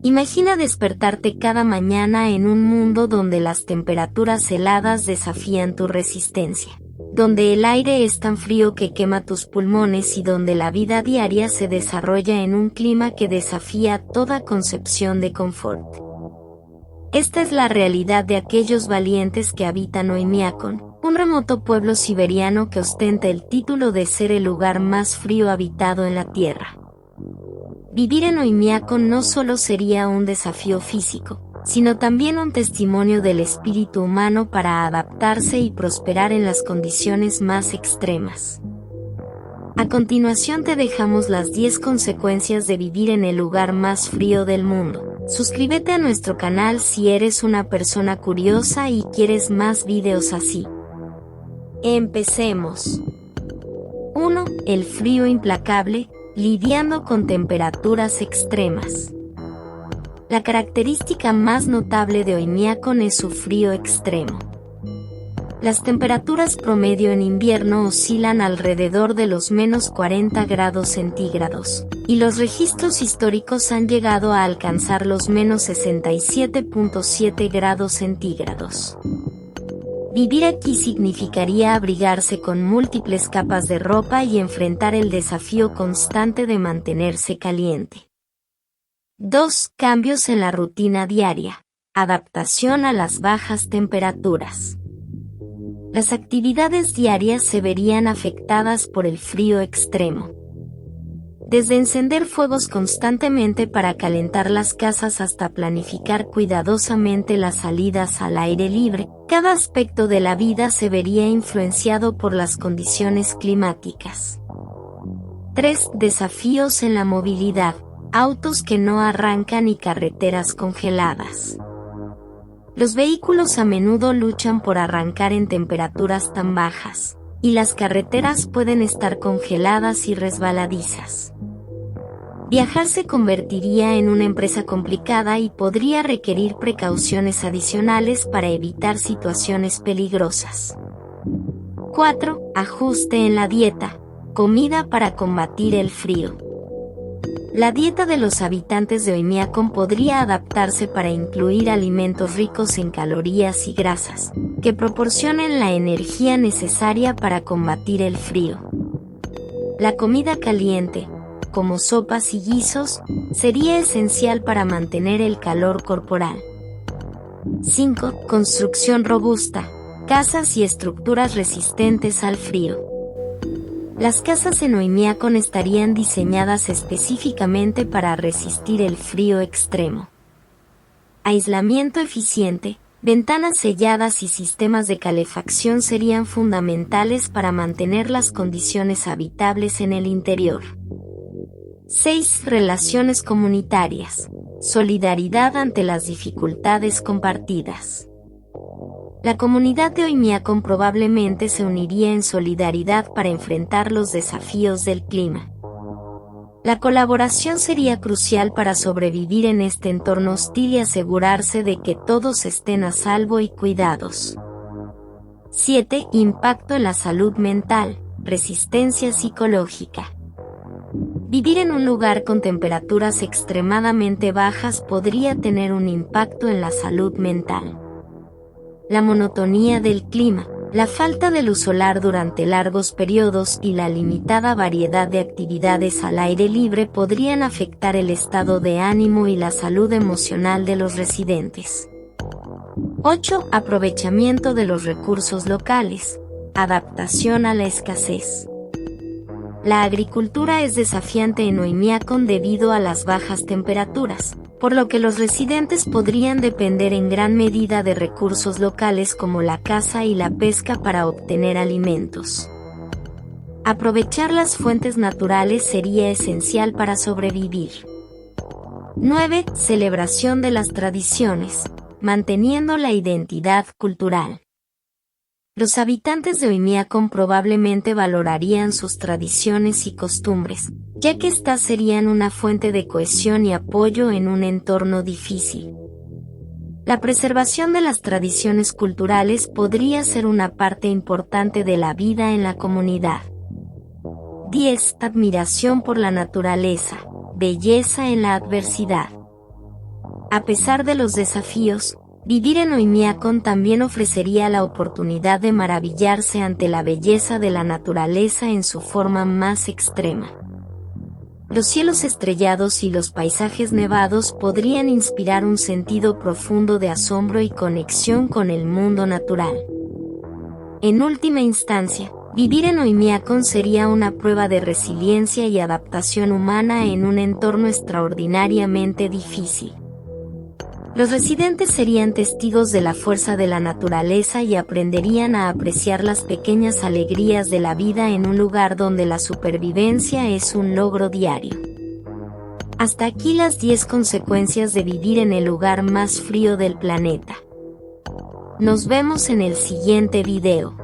Imagina despertarte cada mañana en un mundo donde las temperaturas heladas desafían tu resistencia, donde el aire es tan frío que quema tus pulmones y donde la vida diaria se desarrolla en un clima que desafía toda concepción de confort. Esta es la realidad de aquellos valientes que habitan Oymyakon, un remoto pueblo siberiano que ostenta el título de ser el lugar más frío habitado en la Tierra. Vivir en Oymyakon no solo sería un desafío físico, sino también un testimonio del espíritu humano para adaptarse y prosperar en las condiciones más extremas. A continuación te dejamos las 10 consecuencias de vivir en el lugar más frío del mundo. Suscríbete a nuestro canal si eres una persona curiosa y quieres más videos así. Empecemos. 1. El frío implacable, lidiando con temperaturas extremas. La característica más notable de Oymyakon es su frío extremo. Las temperaturas promedio en invierno oscilan alrededor de los menos 40 grados centígrados, y los registros históricos han llegado a alcanzar los menos 67.7 grados centígrados. Vivir aquí significaría abrigarse con múltiples capas de ropa y enfrentar el desafío constante de mantenerse caliente. 2. Cambios en la rutina diaria. Adaptación a las bajas temperaturas. Las actividades diarias se verían afectadas por el frío extremo. Desde encender fuegos constantemente para calentar las casas hasta planificar cuidadosamente las salidas al aire libre, cada aspecto de la vida se vería influenciado por las condiciones climáticas. 3. Desafíos en la movilidad. Autos que no arrancan y carreteras congeladas. Los vehículos a menudo luchan por arrancar en temperaturas tan bajas, y las carreteras pueden estar congeladas y resbaladizas. Viajar se convertiría en una empresa complicada y podría requerir precauciones adicionales para evitar situaciones peligrosas. 4. Ajuste en la dieta. Comida para combatir el frío. La dieta de los habitantes de Oymyakon podría adaptarse para incluir alimentos ricos en calorías y grasas, que proporcionen la energía necesaria para combatir el frío. La comida caliente, como sopas y guisos, sería esencial para mantener el calor corporal. 5. Construcción robusta. Casas y estructuras resistentes al frío. Las casas en Oymyakon estarían diseñadas específicamente para resistir el frío extremo. Aislamiento eficiente, ventanas selladas y sistemas de calefacción serían fundamentales para mantener las condiciones habitables en el interior. 6. Relaciones comunitarias. Solidaridad ante las dificultades compartidas. La comunidad de Oymyakon probablemente se uniría en solidaridad para enfrentar los desafíos del clima. La colaboración sería crucial para sobrevivir en este entorno hostil y asegurarse de que todos estén a salvo y cuidados. 7. Impacto en la salud mental, resistencia psicológica. Vivir en un lugar con temperaturas extremadamente bajas podría tener un impacto en la salud mental. La monotonía del clima, la falta de luz solar durante largos periodos y la limitada variedad de actividades al aire libre podrían afectar el estado de ánimo y la salud emocional de los residentes. 8. Aprovechamiento de los recursos locales. Adaptación a la escasez. La agricultura es desafiante en Oymyakon debido a las bajas temperaturas, por lo que los residentes podrían depender en gran medida de recursos locales como la caza y la pesca para obtener alimentos. Aprovechar las fuentes naturales sería esencial para sobrevivir. 9. Celebración de las tradiciones, manteniendo la identidad cultural. Los habitantes de Oymyakon probablemente valorarían sus tradiciones y costumbres, ya que éstas serían una fuente de cohesión y apoyo en un entorno difícil. La preservación de las tradiciones culturales podría ser una parte importante de la vida en la comunidad. 10. Admiración por la naturaleza, belleza en la adversidad. A pesar de los desafíos, vivir en Oymyakon también ofrecería la oportunidad de maravillarse ante la belleza de la naturaleza en su forma más extrema. Los cielos estrellados y los paisajes nevados podrían inspirar un sentido profundo de asombro y conexión con el mundo natural. En última instancia, vivir en Oymyakon sería una prueba de resiliencia y adaptación humana en un entorno extraordinariamente difícil. Los residentes serían testigos de la fuerza de la naturaleza y aprenderían a apreciar las pequeñas alegrías de la vida en un lugar donde la supervivencia es un logro diario. Hasta aquí las 10 consecuencias de vivir en el lugar más frío del planeta. Nos vemos en el siguiente video.